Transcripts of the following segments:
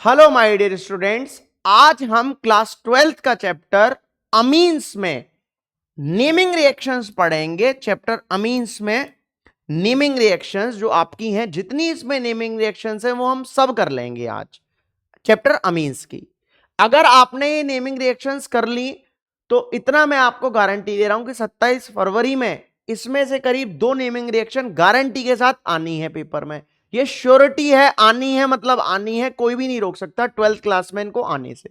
Hello my dear students, आज हम class 12th का चैप्टर अमीन्स में नेमिंग रिएक्शंस पढ़ेंगे। चैप्टर अमीन्स में नेमिंग रिएक्शंस जो आपकी हैं, जितनी इसमें नेमिंग रिएक्शंस हैं वो हम सब कर लेंगे आज चैप्टर अमीन्स की। अगर आपने ये नेमिंग रिएक्शंस कर ली तो इतना मैं आपको गारंटी दे रहा हूं कि 27 फरवरी में इसमें से करीब 2 नेमिंग रिएक्शन गारंटी के साथ आनी है पेपर में। ये श्योरिटी है, आनी है मतलब आनी है, कोई भी नहीं रोक सकता 12th क्लास में इनको आने से।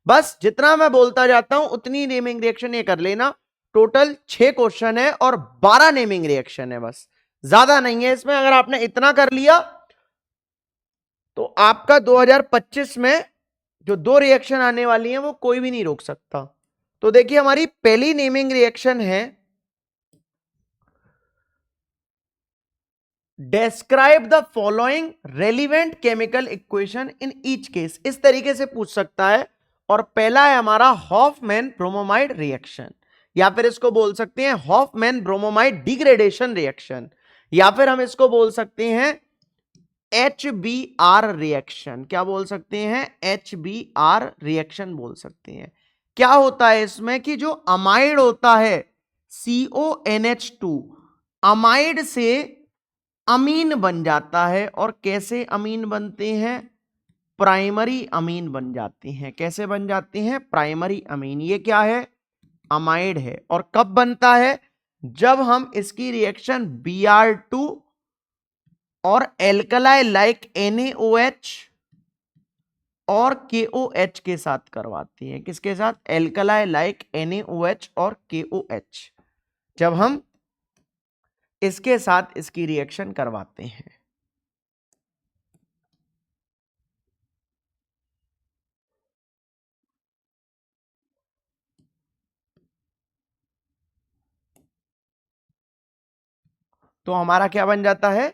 बस जितना मैं बोलता जाता हूं उतनी नेमिंग रिएक्शन ये कर लेना। टोटल 6 क्वेश्चन है और 12 नेमिंग रिएक्शन है, बस ज्यादा नहीं है इसमें। अगर आपने इतना कर लिया तो आपका 2025 में जो 2 रिएक्शन आने वाली हैं वो कोई भी नहीं रोक सकता। तो देखिए हमारी पहली नेमिंग रिएक्शन है describe the following relevant chemical equation in each case. इस तरीके से पूछ सकता है। और पहला है हमारा हॉफमैन ब्रोमोमाइड रिएक्शन, या फिर इसको बोल सकते हैं हॉफमैन ब्रोमोमाइड डिग्रेडेशन रिएक्शन, या फिर हम इसको बोल सकते हैं HBr रिएक्शन। क्या बोल सकते हैं? HBr रिएक्शन बोल सकते हैं। क्या होता है इसमें कि जो अमाइड होता है CONH2, अमाइड से अमीन बन जाता है। और कैसे अमीन बनते हैं? प्राइमरी अमीन बन जाते हैं। कैसे बन जाते हैं? Primary amine. ये क्या है? अमाइड है। और कब बनता है? जब हम इसकी रिएक्शन Br2 और एल्कलाई लाइक NaOH और KOH के साथ करवाती है। किसके साथ? एल्कलाई लाइक NaOH और KOH। जब हम इसके साथ इसकी रिएक्शन करवाते हैं। तो हमारा क्या बन जाता है?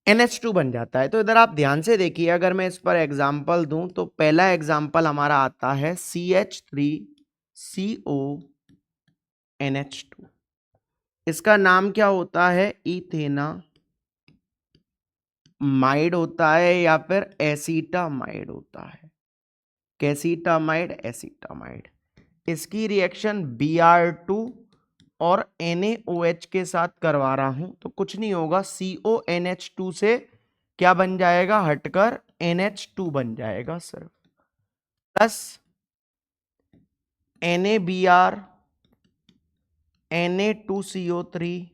NH2 बन जाता है। तो इधर आप ध्यान से देखिए, अगर मैं इस पर एग्जाम्पल दूं तो पहला एग्जाम्पल हमारा आता है CH3CO NH2। इसका नाम क्या होता है? इथेना माइड होता है या फिर एसीटामाइड होता है। कैसीटामाइड, एसीटामाइड। इसकी रिएक्शन Br2 और NaOH के साथ करवा रहा हूं तो कुछ नहीं होगा, CONH2 से क्या बन जाएगा? हटकर NH2 बन जाएगा सिर्फ, प्लस NaBr, Na2CO3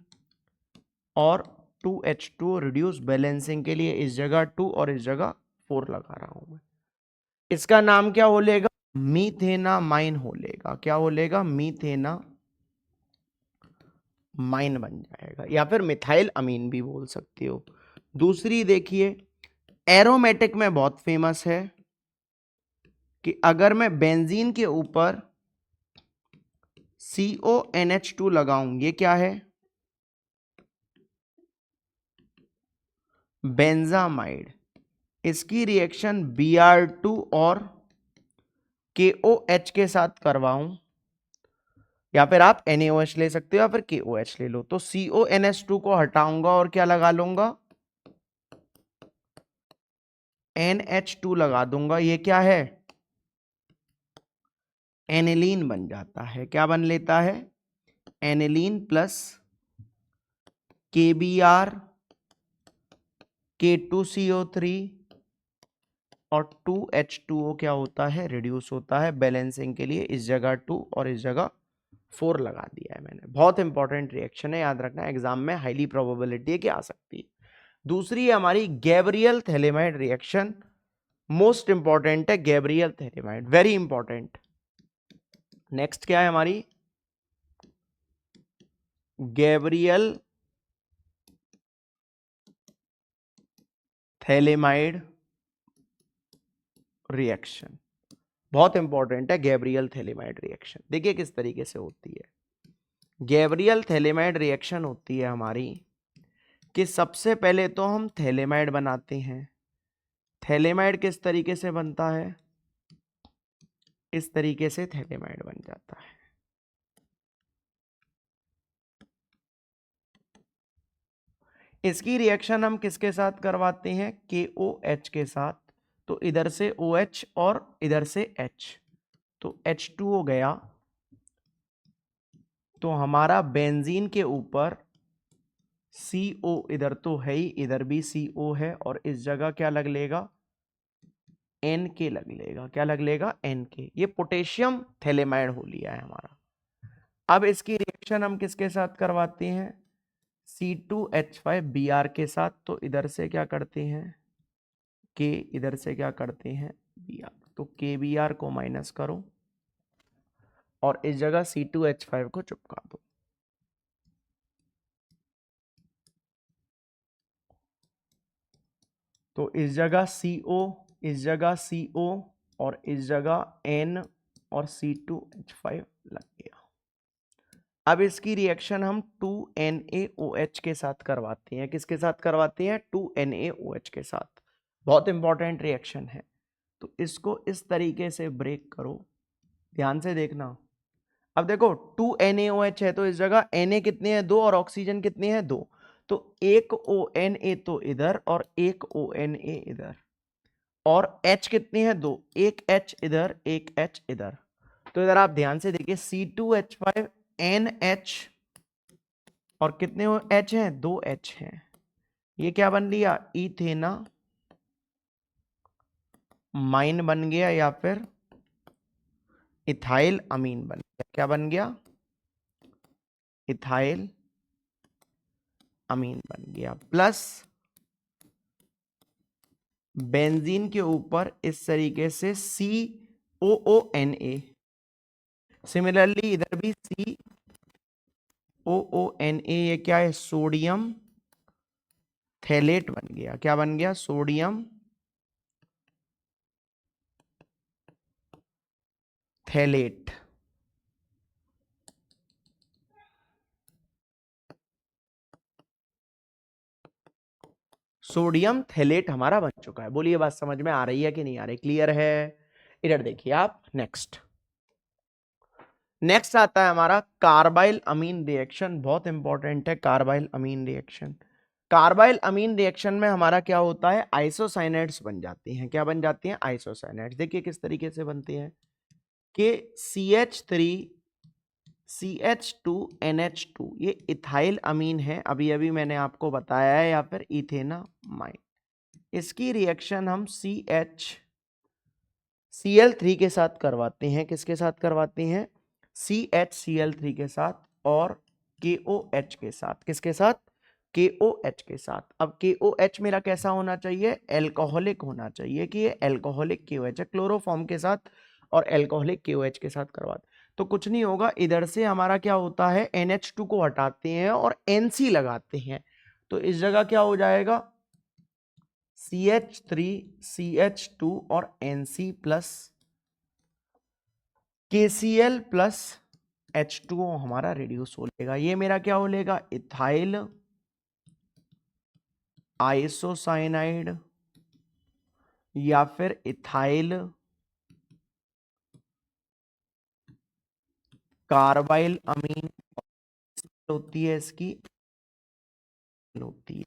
और 2H2 रिड्यूस बैलेंसिंग के लिए इस जगह 2 और इस जगह 4 लगा रहा हूं मैं। इसका नाम क्या हो लेगा? मीथेनामाइन हो लेगा। क्या हो लेगा? मीथेना माइन बन जाएगा, या फिर मिथाइल अमीन भी बोल सकते हो। दूसरी देखिए, एरोमेटिक में बहुत फेमस है कि अगर मैं बेंजीन के ऊपर CONH2 लगाऊं, ये क्या है? बेंजामाइड। इसकी रिएक्शन Br2 और KOH के साथ करवाऊं, या फिर आप NaOH ले सकते हो या फिर KOH ले लो। तो CONH2 को हटाऊंगा और क्या लगा लूंगा? NH2 लगा दूंगा। ये क्या है? एनिलीन बन जाता है। क्या बन लेता है? एनिलीन प्लस KBr, K2CO3 और 2H2O क्या होता है? रिड्यूस होता है बैलेंसिंग के लिए। इस जगह 2 और इस जगह 4 लगा दिया है मैंने। बहुत इंपॉर्टेंट रिएक्शन है, याद रखना, एग्जाम में हाईली प्रोबेबिलिटी है कि आ सकती है। दूसरी है हमारी Gabriel phthalimide reaction. Most important है Gabriel phthalimide, very important. Next क्या है हमारी? गैब्रियल थैलेमाइड रिएक्शन बहुत इंपॉर्टेंट है। गैब्रियल थैलेमाइड रिएक्शन देखिए किस तरीके से होती है। गैब्रियल थैलेमाइड रिएक्शन होती है हमारी कि सबसे पहले तो हम थैलेमाइड बनाते हैं। थैलेमाइड किस तरीके से बनता है? इस तरीके से थैलेमाइड बन जाता है। इसकी रिएक्शन हम किसके साथ करवाते हैं? KOH के साथ। तो इधर से OH और इधर से H, तो H2O गया। तो हमारा बेंजीन के ऊपर CO इधर तो है ही, इधर भी CO है, और इस जगह क्या लग लेगा, NK लग लेगा। क्या लग लेगा, NK। ये पोटेशियम थैलेमाइड हो लिया है हमारा। अब इसकी रिएक्शन हम किसके साथ करवाते हैं, C2H5Br के साथ। तो इधर से क्या करते हैं K, इधर से क्या करते हैं Br, तो KBr को माइनस करो और इस जगह C2H5 को चिपका दो। तो इस जगह CO, इस जगह CO और इस जगह N और C2H5 लग गया। अब इसकी रिएक्शन हम 2NaOH के साथ करवाते हैं। किसके साथ करवाते हैं, 2NaOH के साथ। बहुत इंपॉर्टेंट रिएक्शन है। तो इसको इस तरीके से ब्रेक करो, ध्यान से देखना। अब देखो 2NaOH है तो इस जगह Na कितने हैं, 2, और ऑक्सीजन कितने हैं, 2। तो एक ONa तो इधर और एक ONa इधर, और H कितने हैं, 2, एक H इधर एक H इधर। तो इधर आप ध्यान से देखिए C2H5NH, और कितने H हैं, 2 H हैं। ये क्या बन लिया, इथेना माइन बन गया, या फिर इथाइल अमीन बन गया। क्या बन गया, इथाइल अमीन बन गया। प्लस बेंजीन के ऊपर इस तरीके से COONA, सिमिलरली इधर भी COONA, ये क्या है, सोडियम थैलेट बन गया। क्या बन गया, सोडियम थैलेट। सोडियम थैलेट हमारा बन चुका है। बोलिए बात समझ में आ रही है कि नहीं आ रही, क्लियर है। इधर देखिए आप, नेक्स्ट आता है हमारा कार्बाइल अमीन रिएक्शन। बहुत इंपॉर्टेंट है कार्बाइल अमीन रिएक्शन। कार्बाइल अमीन रिएक्शन में हमारा क्या होता है, आइसोसाइनेट्स बन जाती हैं। क्या बन जाती हैं, आइसोसाइनेट्स। देखिए किस तरीके से बनती हैं, कि CH3CH2NH2, ये इथाइल अमीन है, अभी अभी मैंने आपको बताया है, या फिर इथेनामाइन। इसकी रिएक्शन हम CHCl3 के साथ करवाते हैं। किसके साथ करवाते हैं, CHCl3 के साथ, और KOH के साथ। किसके साथ, KOH के साथ। अब KOH मेरा कैसा होना चाहिए, एल्कोहलिक होना चाहिए, कि ये एल्कोहलिक KOH है, क्लोरोफॉर्म के साथ और एल्कोहलिक KOH के साथ करवाते। तो कुछ नहीं होगा, इधर से हमारा क्या होता है, NH2 को हटाते हैं और NC लगाते हैं। तो इस जगह क्या हो जाएगा, CH3CH2 और NC plus KCl plus H2O हमारा रिड्यूस हो लेगा। ये मेरा क्या हो लेगा, इथाइल आइसोसाइनाइड, या फिर इथाइल कार्बाइल अमीन होती है। इसकी होती है,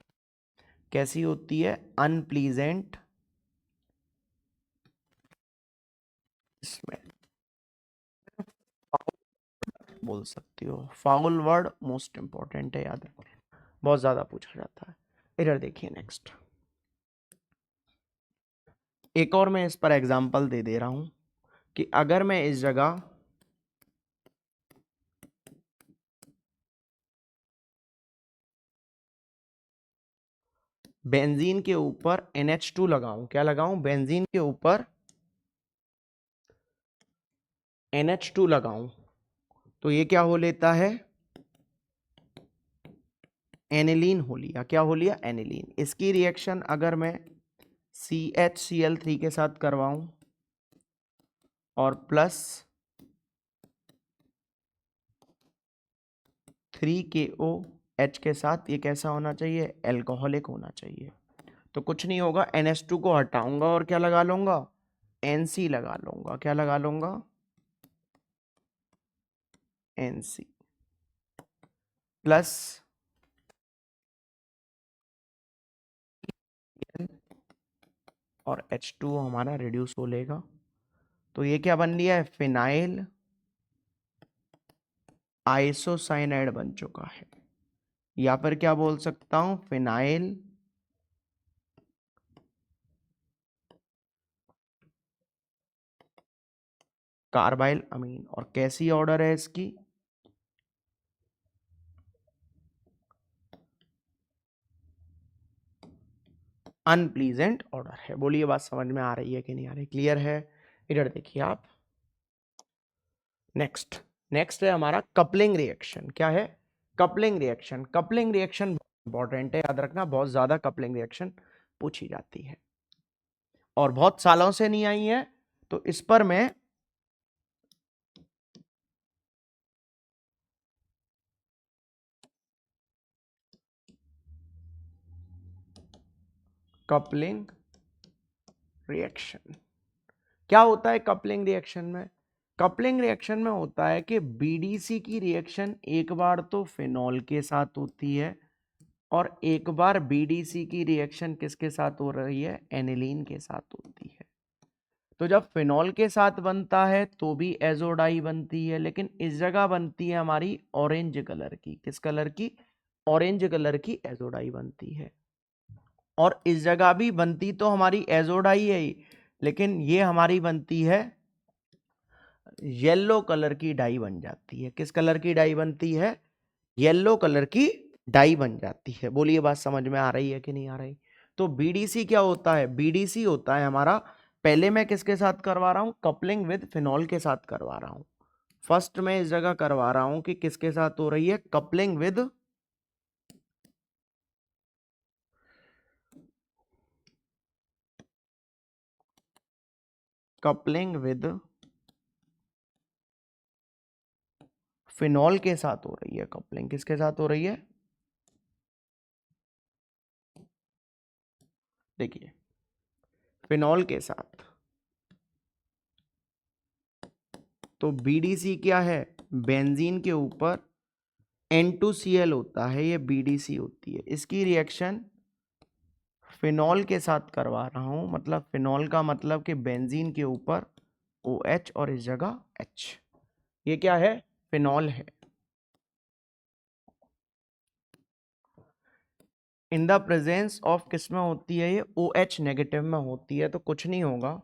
कैसी होती है, अनप्लीजेंट स्मेल बोल सकती हो। फाउल वर्ड मोस्ट इंपॉर्टेंट है, याद रखना, बहुत ज्यादा पूछा जाता है। इधर देखिए नेक्स्ट, एक और मैं इस पर एग्जांपल दे रहा हूं, कि अगर मैं इस जगह बेंजीन के ऊपर NH2 लगाऊं, क्या लगाऊं, बेंजीन के ऊपर NH2 लगाऊं, तो ये क्या हो लेता है, एनिलीन हो लिया। क्या हो लिया, एनिलीन। इसकी रिएक्शन अगर मैं CHCl3 के साथ करवाऊं और प्लस 3KOH के साथ, ये कैसा होना चाहिए, एल्कोहलिक होना चाहिए। तो कुछ नहीं होगा, NH2 को हटाऊंगा और क्या लगा लूंगा, NC लगा लूंगा। क्या लगा लूंगा, NC प्लस और H2 हमारा रिड्यूस हो लेगा। तो ये क्या बन लिया है, फिनाइल आइसोसाइनाइड बन चुका है, या फिर क्या बोल सकता हूं, फिनाइल कार्बाइल अमीन। और कैसी ऑर्डर है इसकी, अनप्लीजेंट ऑर्डर है। बोलिए बात समझ में आ रही है कि नहीं आ रही, क्लियर है। इधर देखिए आप, नेक्स्ट नेक्स्ट है हमारा कपलिंग रिएक्शन। क्या है, coupling reaction. Coupling reaction important है, याद रखना, बहुत ज्यादा कपलिंग रिएक्शन पूछी जाती है और बहुत सालों से नहीं आई है, तो इस पर मैं कपलिंग रिएक्शन, क्या होता है कपलिंग रिएक्शन में, कपलिंग रिएक्शन में होता है कि बीडीसी की रिएक्शन एक बार तो फिनॉल के साथ होती है और एक बार बीडीसी की रिएक्शन किसके साथ हो रही है, एनिलीन के साथ होती है। तो जब फिनॉल के साथ बनता है तो भी एजोडाई बनती है, लेकिन इस जगह बनती है हमारी ऑरेंज कलर की, किस कलर की, ऑरेंज कलर की एजोडाई बनती है। और इस जगह भी बनती तो हमारी एजोडाई है ही, लेकिन ये हमारी बनती है येलो कलर की डाई बन जाती है। किस कलर की डाई बनती है, येलो कलर की डाई बन जाती है। बोलिए बात समझ में आ रही है कि नहीं आ रही। तो बीडीसी क्या होता है, बीडीसी होता है हमारा, पहले मैं किसके साथ करवा रहा हूं, कपलिंग विद फिनॉल के साथ करवा रहा हूं। फर्स्ट में इस जगह करवा रहा हूं कि किसके साथ हो रही है, coupling with coupling with phenol के साथ हो रही है। कपलिंग किसके साथ हो रही है, देखिए फिनॉल के साथ। तो बीडीसी क्या है, बेंजीन के ऊपर N2Cl होता है, ये बीडीसी होती है। इसकी रिएक्शन फिनॉल के साथ करवा रहा हूं, मतलब फिनॉल का मतलब कि बेंजीन के ऊपर OH और इस जगह H। ये क्या है, फिनॉल है। इन द प्रेजेंस ऑफ किस में होती है, ये OH नेगेटिव में होती है। तो कुछ नहीं होगा,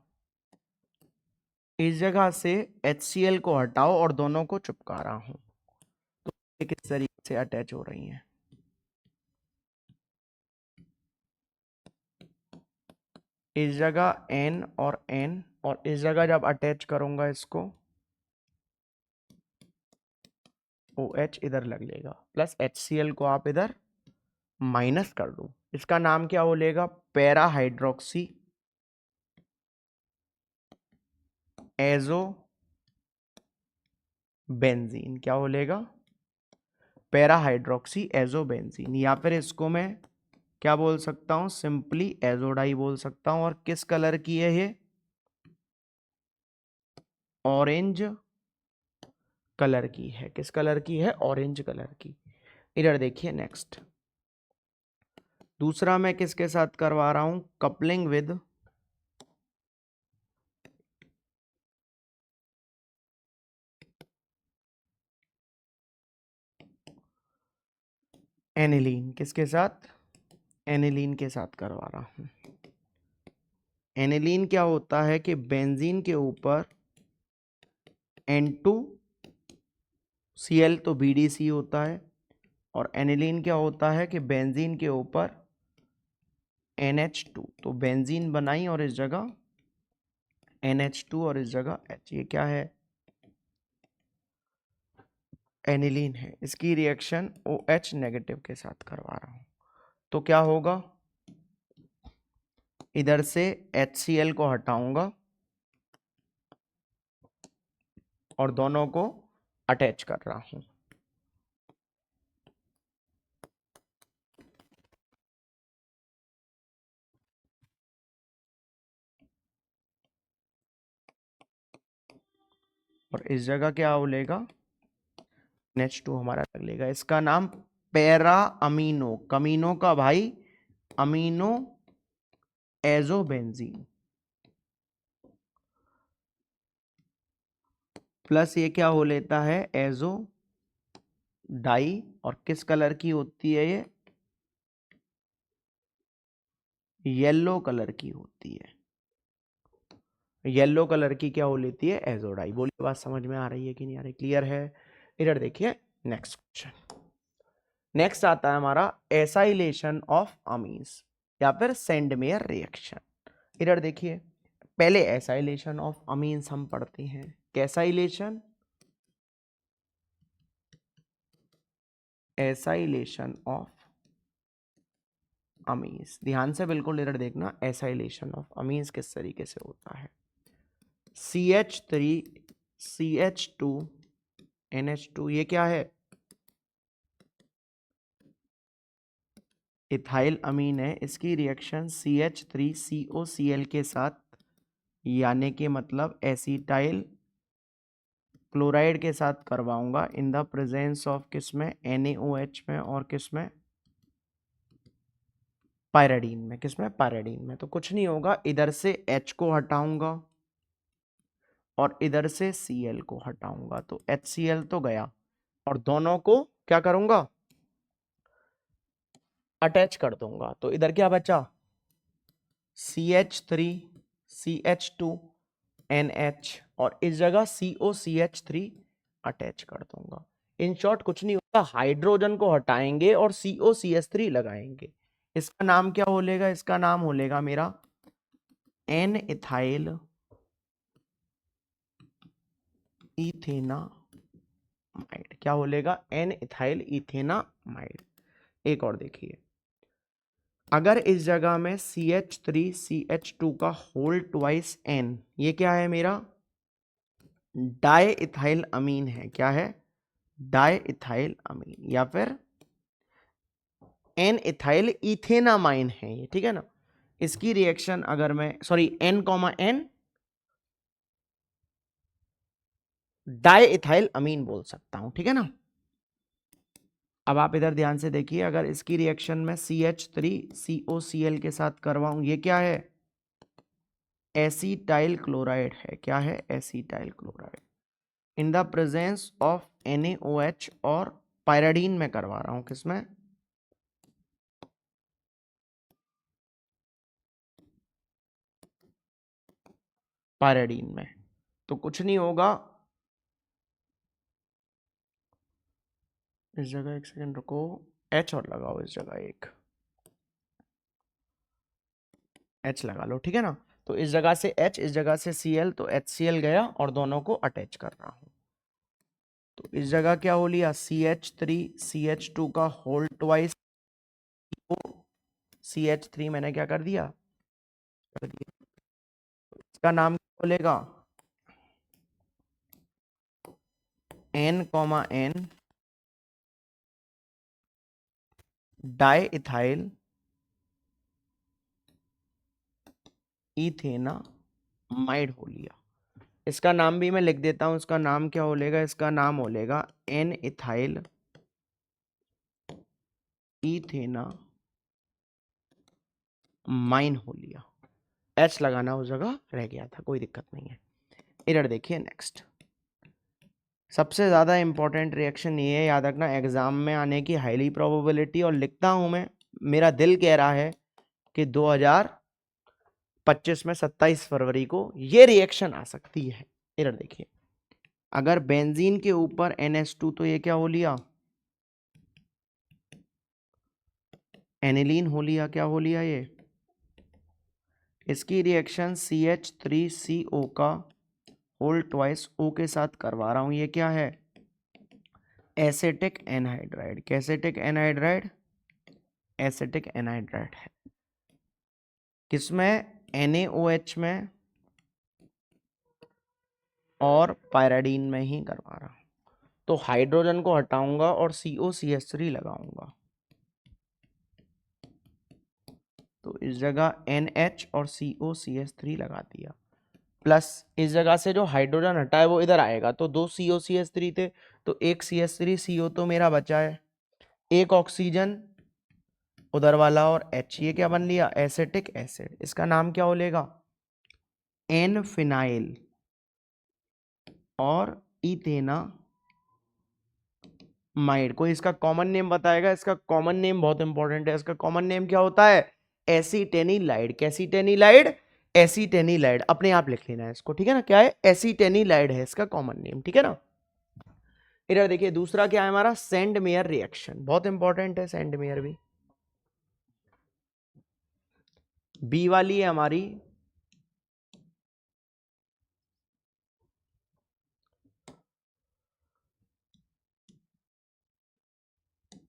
इस जगह से HCl को हटाओ और दोनों को चिपका रहा हूं, तो ये किस तरीके से अटैच हो रही हैं, इस जगह N और N, और इस जगह जब अटैच करूंगा इसको OH इधर लग लेगा, प्लस HCl को आप इधर माइनस कर दो। इसका नाम क्या बोलेगा, पैरा हाइड्रोक्सी एजो बेंजीन। क्या बोलेगा, पैरा हाइड्रोक्सी एजो बेंजीन, या फिर इसको मैं क्या बोल सकता हूं, सिंपली एजोडाई बोल सकता हूं। और किस कलर की है ये, ऑरेंज कलर की है। किस कलर की है, ऑरेंज कलर की। इधर देखिए नेक्स्ट, दूसरा मैं किसके साथ करवा रहा हूं, कपलिंग विद एनिलीन। किसके साथ, एनिलीन के साथ करवा रहा हूं। एनिलीन क्या होता है कि बेंजीन के ऊपर N2Cl तो BDC होता है, और एनिलीन क्या होता है कि बेंजीन के ऊपर NH2, तो बेंजीन बनाई और इस जगह NH2 और इस जगह H। ये क्या है, एनिलीन है। इसकी रिएक्शन OH नेगेटिव के साथ करवा रहा हूं, तो क्या होगा, इधर से HCl को हटाऊंगा और दोनों को अटैच कर रहा हूं। और इस जगह क्या बोलेगा, NH2 हमारा लग लेगा। इसका नाम पैरा अमीनो, कमीनो का भाई, अमीनो एजोबेंजीन। प्लस ये क्या हो लेता है, एजो डाई, और किस कलर की होती है ये, येलो कलर की होती है। येलो कलर की क्या हो लेती है, एजोडाई। बोलिए बात समझ में आ रही है कि नहीं आ रही, क्लियर है। इधर देखिए नेक्स्ट क्वेश्चन। नेक्स्ट आता है हमारा एसाइलेशन ऑफ अमीन्स या फिर सेंडमेयर रिएक्शन। इधर देखिए, पहले एसाइलेशन ऑफ अमीन्स हम पढ़ते हैं। कैसाइलेशन, एसाइलेशन ऑफ अमीन्स, ध्यान से बिल्कुल इधर देखना, एसाइलेशन ऑफ अमीन्स किस तरीके से होता है। CH3 CH2 NH2, ये क्या है, इथाइल अमीन है। इसकी रिएक्शन CH3COCl के साथ, यानी कि मतलब एसिटाइल क्लोराइड के साथ करवाऊंगा इन द प्रेजेंस ऑफ किसमें, NaOH में, और किसमें, पायराडीन में। किसमें, पायराडीन में। तो कुछ नहीं होगा, इधर से H को हटाऊंगा और इधर से Cl को हटाऊंगा, तो HCl तो गया, और दोनों को क्या करूंगा, अटैच कर दूंगा। तो इधर क्या बचा, CH3 CH2 NH, और इस जगह COCH3 अटैच कर दूंगा। इन शॉर्ट कुछ नहीं होगा, हाइड्रोजन को हटाएंगे और COCH3 लगाएंगे। इसका नाम क्या हो लेगा, इसका नाम हो लेगा मेरा N इथाइल इथेनामाइड। क्या हो लेगा, N इथाइल इथेनामाइड। एक और देखिए, अगर इस जगह में CH3 CH2 का होल ट्वाइस N, ये क्या है मेरा, डाई इथाइल अमीन है। क्या है, डाई इथाइल अमीन, या फिर N इथाइल इथेनामाइन है ये, ठीक है ना। इसकी रिएक्शन अगर मैं, सॉरी, N, डाई इथाइल अमीन बोल सकता हूं, ठीक है ना। अब आप इधर ध्यान से देखिए, अगर इसकी रिएक्शन में CH3COCl के साथ करवाऊं, ये क्या है, एसिटाइल क्लोराइड है। क्या है, acetyl chloride, in the presence of NaOH, और पायराडीन में करवा रहा हूं, किसमें, पायराडीन में। तो कुछ नहीं होगा, इस जगह एक सेकंड रुको, H और लगाओ, इस जगह एक H लगा लो, ठीक है ना। तो इस जगह से H, इस जगह से Cl, तो HCl गया, और दोनों को अटैच कर रहा हूं। तो इस जगह क्या हो लिया, CH3 CH2 का होल ट्वाइस CH3 मैंने क्या कर दिया, इसका नाम क्या बोलेगा, N, डाई इथाइल इथेनामाइड हो लिया। इसका नाम भी मैं लिख देता हूं, इसका नाम क्या हो लेगा, इसका नाम हो लेगा N इथाइल इथेनामाइन हो लिया। H लगाना उस जगह रह गया था, कोई दिक्कत नहीं है। इधर देखिए नेक्स्ट, सबसे ज़्यादा इंपॉर्टेंट रिएक्शन ये है, याद रखना, एग्जाम में आने की हाईली प्रोबेबिलिटी, और लिखता हूं मैं, मेरा दिल कह रहा है कि 2025 में 27 फरवरी को ये रिएक्शन आ सकती है। इधर देखिए, अगर बेंजीन के ऊपर NH2, तो ये क्या हो लिया, एनिलीन हो लिया। क्या हो लिया ये, इसकी रिएक्शन CH3CO का होल ट्वाइस O के साथ करवा रहा हूं, ये क्या है, एसिटिक एनहाइड्राइड। कैसेटिक एनहाइड्राइड, एसिटिक एनहाइड्राइड है। किसमें, NaOH में और पायराडीन में ही करवा रहा हूं। तो हाइड्रोजन को हटाऊंगा और COCH3 लगाऊंगा, तो इस जगह NH और COCH3 लगा दिया। प्लस इस जगह से जो हाइड्रोजन हटा है वो इधर आएगा, तो दो COCH3 थे, तो एक CH3CO तो मेरा बचा है, एक ऑक्सीजन उधर वाला, और H, ये क्या बन लिया, एसिटिक एसिड। इसका नाम क्या हो लेगा, N फिनाइल और इथेना माइड। कोई इसका कॉमन नेम बताएगा? इसका कॉमन नेम बहुत इंपॉर्टेंट है। इसका कॉमन नेम क्या होता है? एसीटेनिलाइड। कैसीटेनिलाइड? एसीटेनिलाइड। अपने आप लिख लेना है इसको, ठीक है ना? क्या है? एसीटेनिलाइड है इसका कॉमन नेम, ठीक है ना? इधर देखिए दूसरा क्या है हमारा? Send mayor reaction. बहुत इंपॉर्टेंट है सेंड मेयर भी। बी वाली है हमारी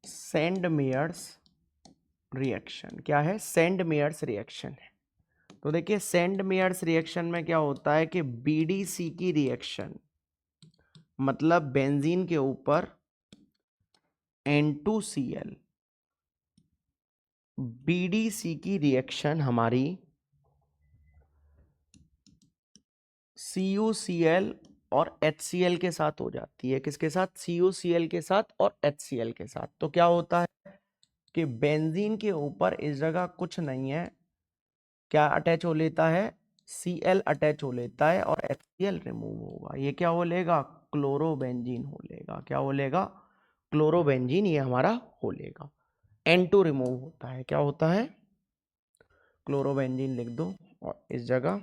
सेंड मेयर्स रिएक्शन। क्या है? सेंड मेयर्स रिएक्शन है। तो देखिए सेंड मेयर्स रिएक्शन में क्या होता है कि बीडीसी की रिएक्शन, मतलब बेंजीन के ऊपर N2Cl, बीडीसी की रिएक्शन हमारी CuCl और HCl के साथ हो जाती है। किसके साथ? CuCl के साथ और HCl के साथ। तो क्या होता है कि बेंजीन के ऊपर इस जगह कुछ नहीं है, क्या अटैच हो लेता है? Cl अटैच हो लेता है और HCl रिमूव होगा। ये क्या हो लेगा? क्लोरोबेंजीन हो लेगा। क्या हो लेगा? क्लोरोबेंजीन ये हमारा हो लेगा। N2 रिमूव होता है। क्या होता है? क्लोरोबेंजीन लिख दो और इस जगह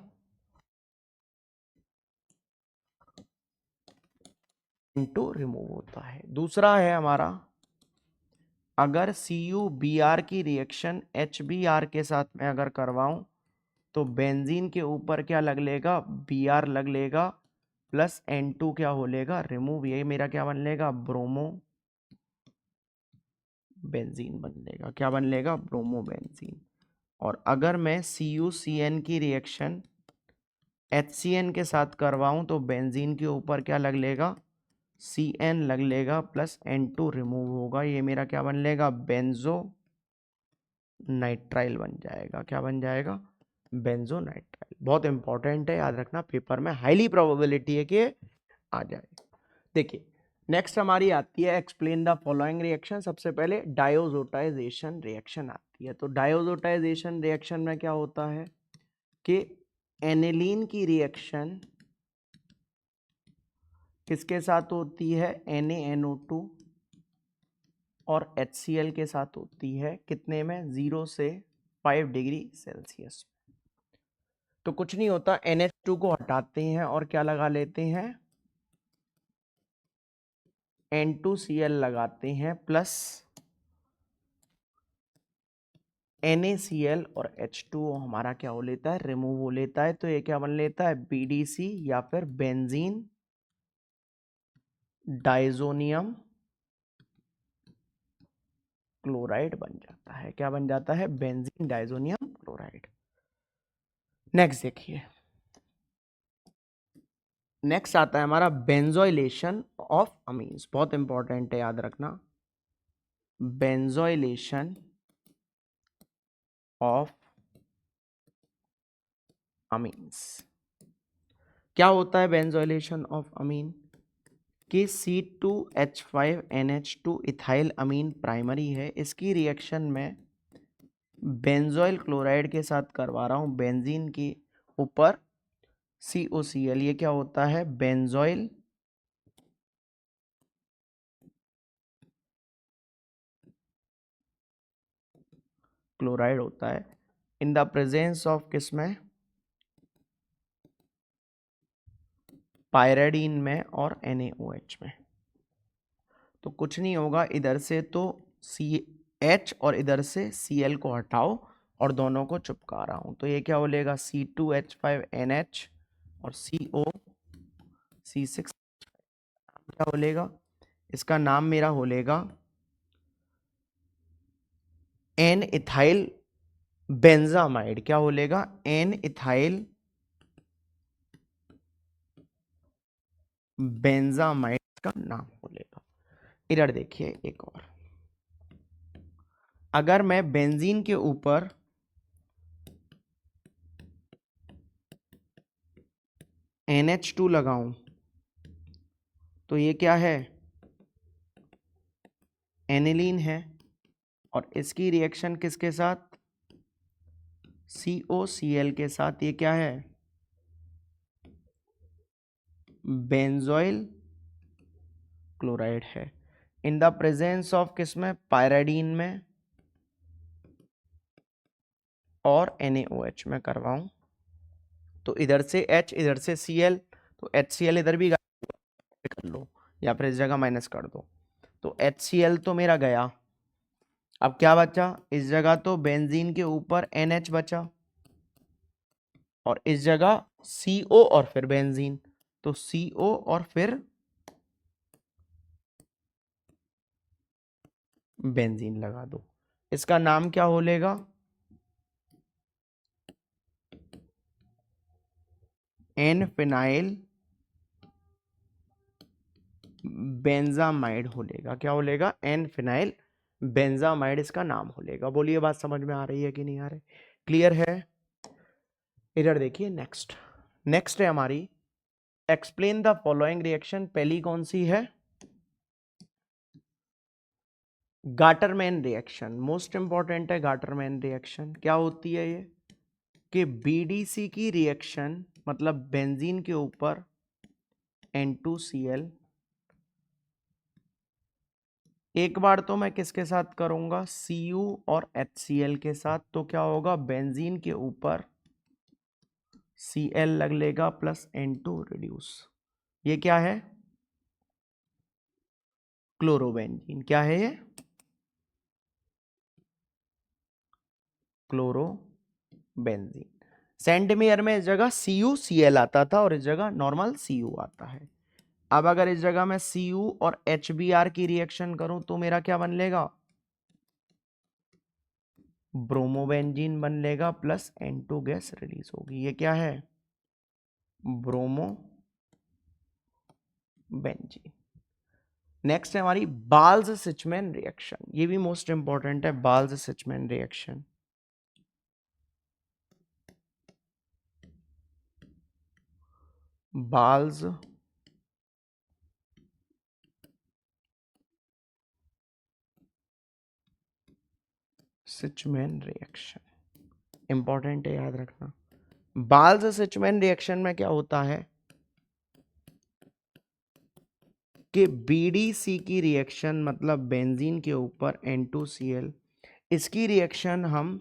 N2 रिमूव होता है। दूसरा है हमारा, अगर CuBr की रिएक्शन HBr के साथ में अगर करवाऊं तो बेंजीन के ऊपर क्या लग लेगा? Br लग लेगा प्लस N2 क्या हो लेगा? रिमूव। ये मेरा क्या बन लेगा? ब्रोमो बेंजीन बन लेगा। क्या बन लेगा? Bromo benzene. और अगर मैं CuCN की रिएक्शन HCN के साथ करवाऊं तो बेंजीन के ऊपर क्या लग लेगा? Cn लग लेगा प्लस N2 रिमूव होगा। ये मेरा क्या बन लेगा? बेंजो नाइट्राइल बन जाएगा। क्या बन जाएगा? Banjo nitrile. बहुत इंपॉर्टेंट है, याद रखना, पेपर में हाईली प्रोबेबिलिटी है कि आ जाए। देखिए नेक्स्ट हमारी आती है एक्सप्लेन द फॉलोइंग रिएक्शन। सबसे पहले डायोजोटाइजेशन रिएक्शन आती है। तो डायोजोटाइजेशन रिएक्शन में क्या होता है कि एनिलीन की रिएक्शन किसके साथ होती है? NaNO2 और HCl के साथ होती है। कितने में? 0 से 5 डिग्री सेल्सियस। तो कुछ नहीं होता, NH2 को हटाते हैं और क्या लगा लेते हैं? N2Cl लगाते हैं प्लस NaCl और H2O हमारा क्या हो लेता है? रिमूव हो लेता है। तो ये क्या बन लेता है? BDC या फिर बेंजीन डाइजोनियम क्लोराइड बन जाता है। क्या बन जाता है? Benzene diazonium chloride. नेक्स्ट देखिए, नेक्स्ट आता है हमारा बेंजोइलेशन ऑफ अमीन्स। बहुत इंपॉर्टेंट है, याद रखना, बेंजोइलेशन ऑफ अमीन्स। क्या होता है बेंजोइलेशन ऑफ अमीन? कि C2H5NH2 इथाइल अमीन प्राइमरी है। इसकी रिएक्शन में बेंजोइल क्लोराइड के साथ करवा रहा हूं बेंजीन के ऊपर COCl। ये क्या होता है? बेंजोइल क्लोराइड होता है इन द प्रेजेंस ऑफ किसमें? पायरेडीन में और NaOH में। तो कुछ नहीं होगा, इधर से तो CH और इधर से Cl को हटाओ और दोनों को चिपका रहा हूं। तो ये क्या हो लेगा? C2H5NH और COC6 क्या हो लेगा? इसका नाम मेरा हो लेगा N इथाइल बेंजामाइड। क्या हो लेगा? N इथाइल बेंजामाइड का नाम हो लेगा। इधर देखिए एक और, अगर मैं बेंजीन के ऊपर NH2 लगाऊं तो ये क्या है? एनिलीन है। और इसकी रिएक्शन किसके साथ? COCl के साथ। ये क्या है? बेंजोइल क्लोराइड है इन द प्रेजेंस ऑफ किसमें, पायराडीन में और NaOH में करवाऊं तो इधर से H इधर से Cl, तो HCl इधर भी कर लो या फिर इस जगह माइनस कर दो, तो HCl तो मेरा गया। अब क्या बचा, इस जगह तो बेंजीन के ऊपर NH बचा और इस जगह CO और फिर बेंजीन, तो CO और फिर बेंजीन लगा दो। इसका नाम क्या होलेगा, एन फिनाइल बेंजामाइड होलेगा। क्या होलेगा, एन फिनाइल बेंजामाइड इसका नाम होलेगा। बोलिए बात समझ में आ रही है कि नहीं आ रही, क्लियर है। इधर देखिए नेक्स्ट है हमारी एक्सप्लेन द फॉलोइंग रिएक्शन। पहली कौन सी है, गाटरमैन रिएक्शन, मोस्ट इंपॉर्टेंट है गाटरमैन रिएक्शन। क्या होती है ये कि BDC की रिएक्शन मतलब बेंजीन के ऊपर N2Cl, एक बार तो मैं किसके साथ करूंगा, Cu और HCl के साथ, तो क्या होगा, बेंजीन के ऊपर Cl लग लेगा प्लस N2 रिड्यूस। ये क्या है, क्लोरोबेंजीन। क्या है ये, क्लोरोबेंजीन। सेंटीमीटर में इस जगह CuCl आता था और इस जगह नॉर्मल Cu आता है। अब अगर इस जगह मैं Cu और HBr की रिएक्शन करूं तो मेरा क्या बन लेगा, ब्रोमोबेंजीन बन लेगा प्लस N2 गैस रिलीज होगी। ये क्या है, ब्रोमोबेंजीन। नेक्स्ट है हमारी बाल्ज-सिचमैन रिएक्शन। ये भी मोस्ट इंपॉर्टेंट है, बाल्ज-सिचमैन रिएक्शन। बाल्ज सिचमैन रिएक्शन इंपॉर्टेंट है, याद रखना। बाल्ज-सिचमैन रिएक्शन में क्या होता है कि BDC की रिएक्शन मतलब बेंजीन के ऊपर N2Cl, इसकी रिएक्शन हम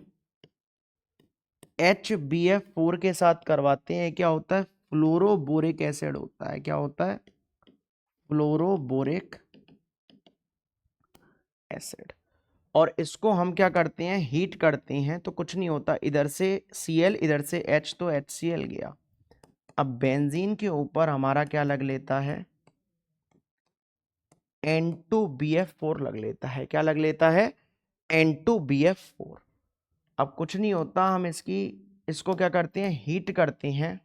HBF4 के साथ करवाते हैं। क्या होता है, फ्लोरोबोरिक एसिड होता है। क्या होता है, फ्लोरोबोरिक एसिड। और इसको हम क्या करते हैं, हीट करते हैं, तो कुछ नहीं होता, इधर से Cl इधर से H, तो HCl गया। अब बेंजीन के ऊपर हमारा क्या लग लेता है, N2BF4 लग लेता है। क्या लग लेता है, N2BF4। अब कुछ नहीं होता, हम इसको क्या करते हैं, हीट करते हैं,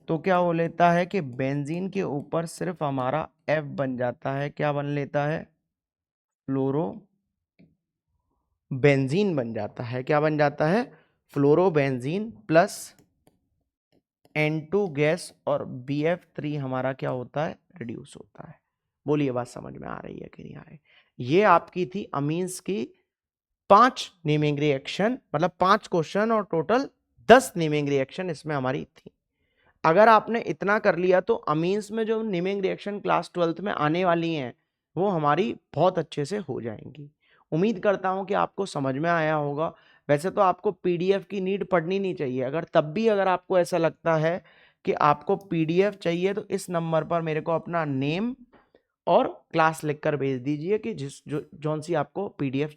तो क्या हो लेता है कि बेंजीन के ऊपर सिर्फ हमारा F बन जाता है। क्या बन लेता है, फ्लोरो बेंजीन बन जाता है। क्या बन जाता है, फ्लोरोबेंजीन प्लस N2 गैस और BF3 हमारा क्या होता है, रिड्यूस होता है। बोलिए बात समझ में आ रही है कि नहीं आ रही। ये आपकी थी अमीन्स की 5 नेमिंग रिएक्शन, मतलब 5 क्वेश्चन और टोटल 10 नेमिंग रिएक्शन इसमें हमारी थी। अगर आपने इतना कर लिया तो अमीन्स में जो नेमिंग रिएक्शन क्लास 12th में आने वाली हैं वो हमारी बहुत अच्छे से हो जाएंगी। उम्मीद करता हूं कि आपको समझ में आया होगा। वैसे तो आपको PDF की नीड पड़नी नहीं चाहिए, अगर तब भी अगर आपको ऐसा लगता है कि आपको PDF चाहिए तो इस नंबर पर मेरे को अपना नेम और क्लास लिखकर भेज दीजिए कि जौन सी आपको PDF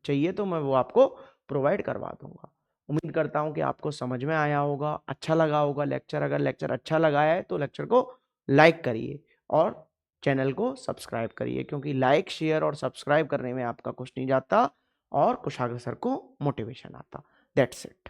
चाहिए तो मैं वो आपको प्रोवाइड करवा दूंगा। उम्मीद करता हूं कि आपको समझ में आया होगा, अच्छा लगा होगा लेक्चर। अगर लेक्चर अच्छा लगा है तो लेक्चर को लाइक करिए और चैनल को सब्सक्राइब करिए, क्योंकि लाइक शेयर और सब्सक्राइब करने में आपका कुछ नहीं जाता और कुशाग्र सर को मोटिवेशन आता। That's it.